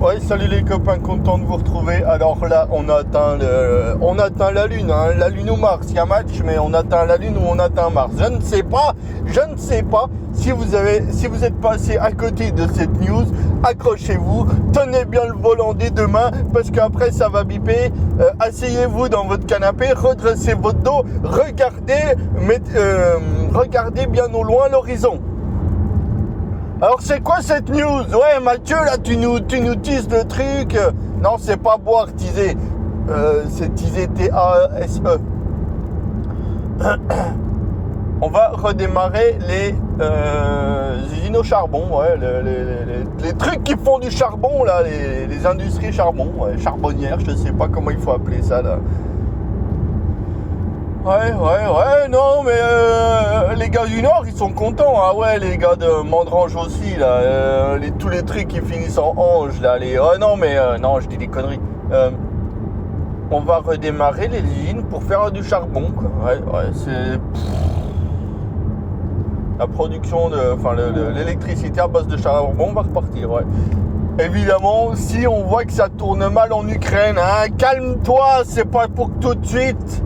Ouais, salut les copains, content de vous retrouver. Alors là, on a atteint la Lune, hein. La Lune ou Mars, il y a un match, mais on atteint la Lune ou on atteint Mars. Je ne sais pas si vous êtes passé à côté de cette news. Accrochez-vous, tenez bien le volant des deux mains, parce qu'après ça va biper. Asseyez-vous dans votre canapé, redressez votre dos, regardez bien au loin l'horizon. Alors c'est quoi cette news? Ouais Mathieu, là tu nous teases le truc. Non, c'est pas boire teaser, c'est teaser T-A-S-E. On va redémarrer les usines au charbon, ouais, les trucs qui font du charbon là, les industries charbon, ouais, charbonnières, je sais pas comment il faut appeler ça là. Ouais, non, mais les gars du Nord, ils sont contents, ah ouais, les gars de Mandrange aussi, là, tous les trucs qui finissent en ange, là, non, je dis des conneries. On va redémarrer les usines pour faire du charbon, quoi. Ouais, c'est... La production l'électricité à base de charbon va repartir, ouais. Évidemment, si on voit que ça tourne mal en Ukraine, hein, calme-toi, c'est pas pour tout de suite.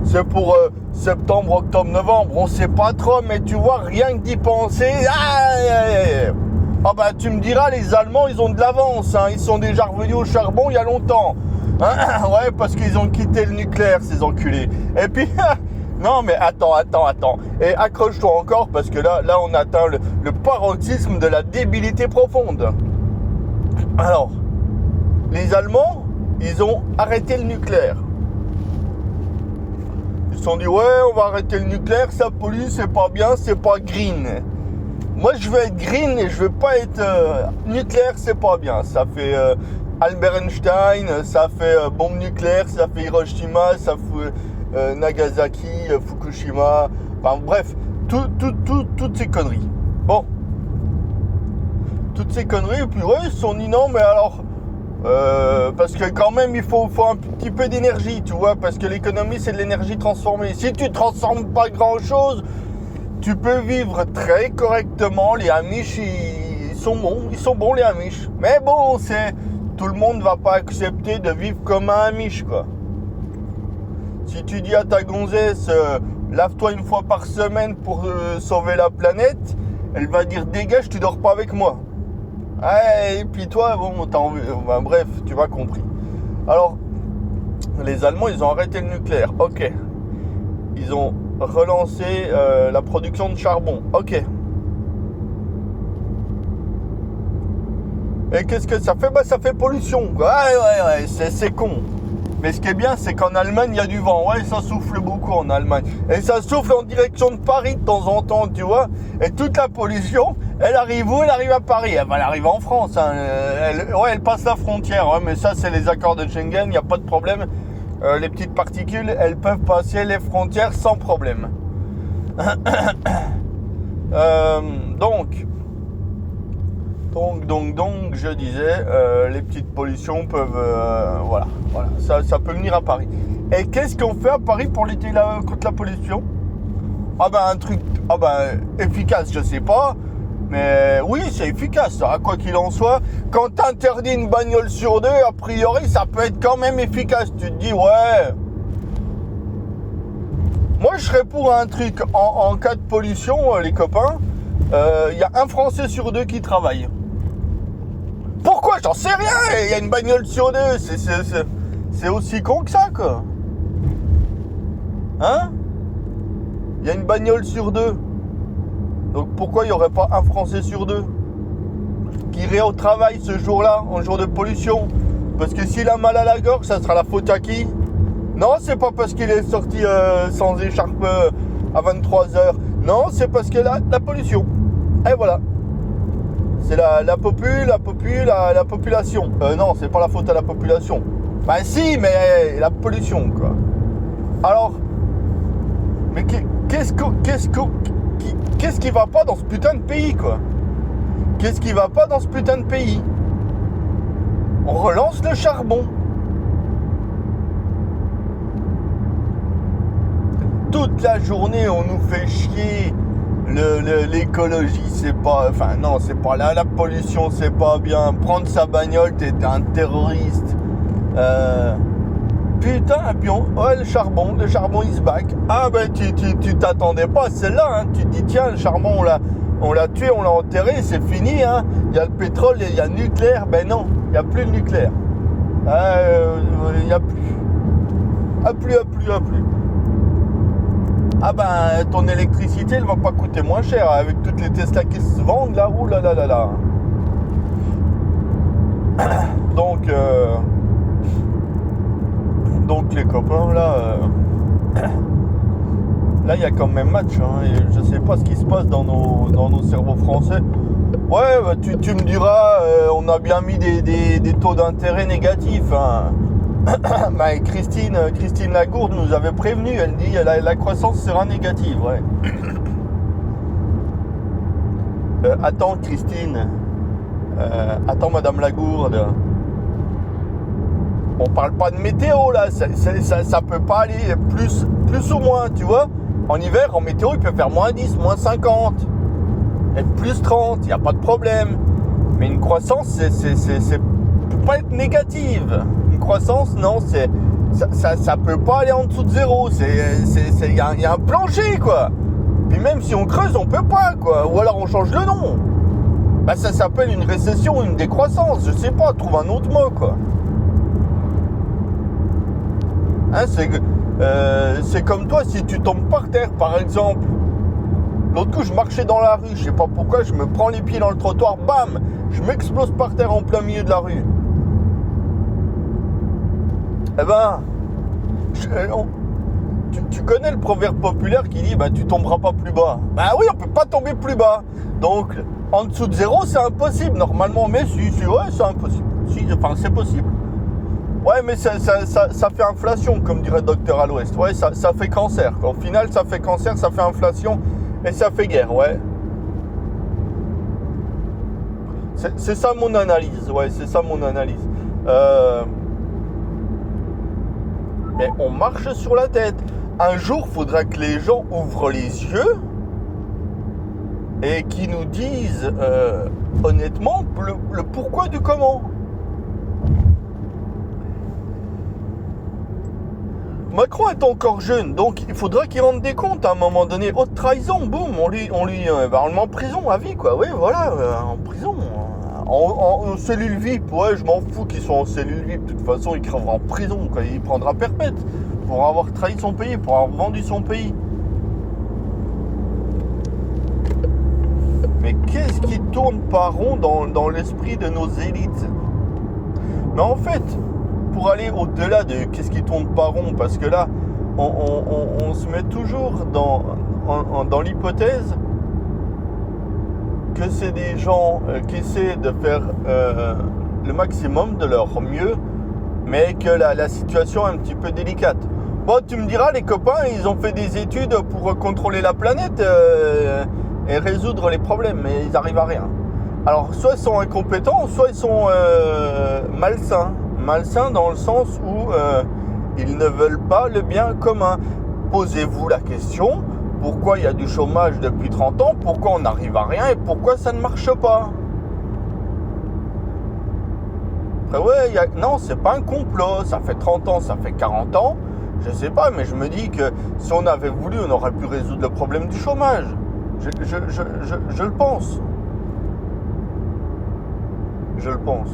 C'est pour septembre, octobre, novembre. On sait pas trop, mais tu vois, rien que d'y penser. Ah bah tu me diras, les Allemands, ils ont de l'avance. Hein. Ils sont déjà revenus au charbon il y a longtemps. Hein. Ouais, parce qu'ils ont quitté le nucléaire, ces enculés. Et puis, non mais attends. Et accroche-toi encore, parce que là on atteint le paroxysme de la débilité profonde. Alors, les Allemands, ils ont arrêté le nucléaire. Ils se sont dit, ouais, on va arrêter le nucléaire, ça pollue, c'est pas bien, c'est pas green. Moi, je veux être green et je veux pas être... nucléaire, c'est pas bien. Ça fait Albert Einstein, ça fait bombe nucléaire, ça fait Hiroshima, ça fait Nagasaki, Fukushima... Enfin, bref, toutes ces conneries. Bon. Toutes ces conneries, et puis, ouais, ils se sont dit, non, mais alors... parce que quand même il faut un petit peu d'énergie, tu vois, parce que l'économie c'est de l'énergie transformée. Si tu transformes pas grand chose, tu peux vivre très correctement. Les Amish ils sont bons les Amish. Mais bon, tout le monde va pas accepter de vivre comme un Amish, quoi. Si tu dis à ta gonzesse lave-toi une fois par semaine pour sauver la planète, elle va dire dégage, tu dors pas avec moi. Ouais, et puis toi, bon, bref, tu m'as compris. Alors, les Allemands, ils ont arrêté le nucléaire, ok. Ils ont relancé la production de charbon, ok. Et qu'est-ce que ça fait? Bah, ça fait pollution, quoi. Ouais, c'est con. Mais ce qui est bien, c'est qu'en Allemagne, il y a du vent. Ouais, ça souffle beaucoup en Allemagne. Et ça souffle en direction de Paris de temps en temps, tu vois. Et toute la pollution, elle arrive où? Elle arrive à Paris. Elle arrive en France. Hein. Elle passe la frontière. Ouais, mais ça, c'est les accords de Schengen. Il n'y a pas de problème. Les petites particules, elles peuvent passer les frontières sans problème. Donc, je disais, les petites pollutions peuvent, voilà, ça peut venir à Paris. Et qu'est-ce qu'on fait à Paris pour lutter contre la pollution? Ah ben un truc, efficace, je sais pas, mais oui, c'est efficace. À quoi qu'il en soit, quand t'interdis une bagnole sur deux, a priori, ça peut être quand même efficace. Tu te dis, ouais. Moi, je serais pour un truc en cas de pollution, les copains. Il y a un Français sur deux qui travaille. Pourquoi? J'en sais rien. Il y a une bagnole sur deux. C'est aussi con que ça, quoi. Hein? Il y a une bagnole sur deux. Donc pourquoi il n'y aurait pas un Français sur deux qui irait au travail ce jour-là, en jour de pollution? Parce que s'il a mal à la gorge, ça sera la faute à qui? Non, c'est pas parce qu'il est sorti sans écharpe à 23h. Non, c'est parce que la pollution. Et voilà. C'est la population. Non, c'est pas la faute à la population. Bah si, mais la pollution, quoi. Alors, mais qu'est-ce qui va pas dans ce putain de pays, quoi? Qu'est-ce qui va pas dans ce putain de pays? On relance le charbon. Toute la journée, on nous fait chier l'écologie, c'est pas... Enfin, non, c'est pas là. La pollution, c'est pas bien. Prendre sa bagnole, t'es un terroriste. Putain, et puis le charbon, il se back. Ah ben, tu t'attendais pas à celle-là, hein. Tu te dis, tiens, le charbon, on l'a tué, on l'a enterré, c'est fini, hein. Il y a le pétrole, il y a le nucléaire. Ben non, il n'y a plus le nucléaire. Il n'y a plus. A plus. Ah ben, ton électricité, elle va pas coûter moins cher avec toutes les Tesla qui se vendent là. Ouh là là là là. Donc les copains là, là il y a quand même match. Hein, et je sais pas ce qui se passe dans nos cerveaux français. Ouais, bah, tu me diras, on a bien mis des taux d'intérêt négatifs. Hein. Bah, Christine Lagourde nous avait prévenu, elle dit la croissance sera négative, ouais. Attends Christine, attends Madame Lagourde, on parle pas de météo là, ça peut pas aller plus ou moins, tu vois. En hiver, en météo, il peut faire moins 10, moins 50, et plus 30, il n'y a pas de problème. Mais une croissance, c'est peut pas être négative. Une croissance, non, ça peut pas aller en dessous de zéro. Il y a un plancher, quoi. Puis même si on creuse, on peut pas, quoi. Ou alors on change le nom. Bah ça s'appelle une récession ou une décroissance. Je sais pas, trouve un autre mot, quoi. Hein, c'est comme toi, si tu tombes par terre, par exemple. L'autre coup, je marchais dans la rue, je sais pas pourquoi, je me prends les pieds dans le trottoir, bam, je m'explose par terre en plein milieu de la rue. Eh ben, tu connais le proverbe populaire qui dit, bah tu tomberas pas plus bas. Bah oui, on peut pas tomber plus bas. Donc, en dessous de zéro, c'est impossible normalement, mais si, ouais, c'est impossible. Enfin, c'est possible. Ouais, mais ça fait inflation, comme dirait Docteur à l'Ouest. Ouais, ça fait cancer. Au final, ça fait cancer, ça fait inflation. Et ça fait guerre, ouais. C'est ça mon analyse, ouais, c'est ça mon analyse. Mais on marche sur la tête. Un jour, il faudra que les gens ouvrent les yeux et qu'ils nous disent honnêtement le pourquoi du comment. Macron est encore jeune, donc il faudra qu'il rende des comptes à un moment donné. Haute trahison, boum, on le met en prison à vie, quoi. Oui, voilà, en prison. En cellule VIP, ouais, je m'en fous qu'ils soient en cellule VIP. De toute façon, il crèvera en prison, quoi. Il prendra perpète pour avoir trahi son pays, pour avoir vendu son pays. Mais qu'est-ce qui tourne pas rond dans l'esprit de nos élites? Mais en fait, pour aller au-delà de qu'est-ce qui tourne pas rond, parce que là, on se met toujours dans l'hypothèse que c'est des gens qui essaient de faire le maximum de leur mieux, mais que la situation est un petit peu délicate. Bon, tu me diras, les copains, ils ont fait des études pour contrôler la planète et résoudre les problèmes, mais ils n'arrivent à rien. Alors, soit ils sont incompétents, soit ils sont malsains. Malsains dans le sens où ils ne veulent pas le bien commun. Posez-vous la question, pourquoi il y a du chômage depuis 30 ans, pourquoi on n'arrive à rien et pourquoi ça ne marche pas? Après, ouais, non, c'est pas un complot, ça fait 30 ans, ça fait 40 ans, je sais pas, mais je me dis que si on avait voulu, on aurait pu résoudre le problème du chômage. Je le pense. Je le pense.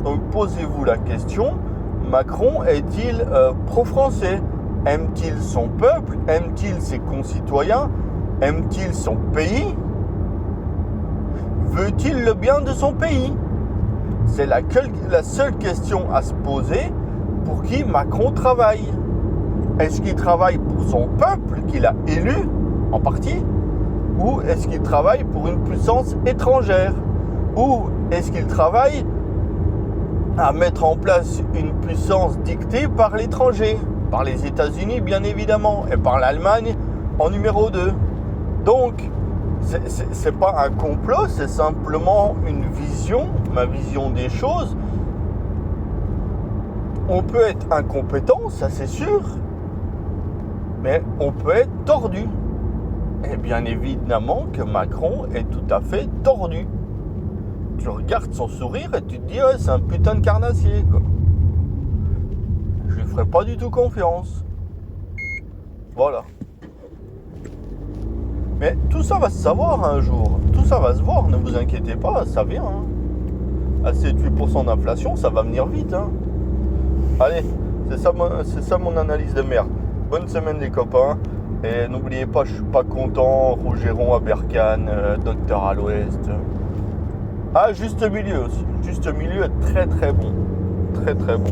Donc posez-vous la question, Macron est-il pro-français? Aime-t-il son peuple? Aime-t-il ses concitoyens? Aime-t-il son pays? Veut-il le bien de son pays? C'est la seule question à se poser pour qui Macron travaille. Est-ce qu'il travaille pour son peuple qu'il a élu en partie? Ou est-ce qu'il travaille pour une puissance étrangère? Ou est-ce qu'il travaille à mettre en place une puissance dictée par l'étranger, par les États-Unis bien évidemment, et par l'Allemagne en numéro 2. Donc, c'est pas un complot, c'est simplement une vision, ma vision des choses. On peut être incompétent, ça c'est sûr, mais on peut être tordu. Et bien évidemment que Macron est tout à fait tordu. Tu regardes son sourire et tu te dis, ouais, c'est un putain de carnassier, quoi. Je lui ferai pas du tout confiance. Voilà. Mais tout ça va se savoir un jour. Tout ça va se voir, ne vous inquiétez pas, ça vient. Hein. À 7-8% d'inflation, ça va venir vite. Hein. Allez, c'est ça mon analyse de merde. Bonne semaine les copains. Et n'oubliez pas, je suis pas content. Rougeron à Berkane, Docteur à l'Ouest. Ah, juste milieu aussi. Juste milieu est très très bon. Très très bon.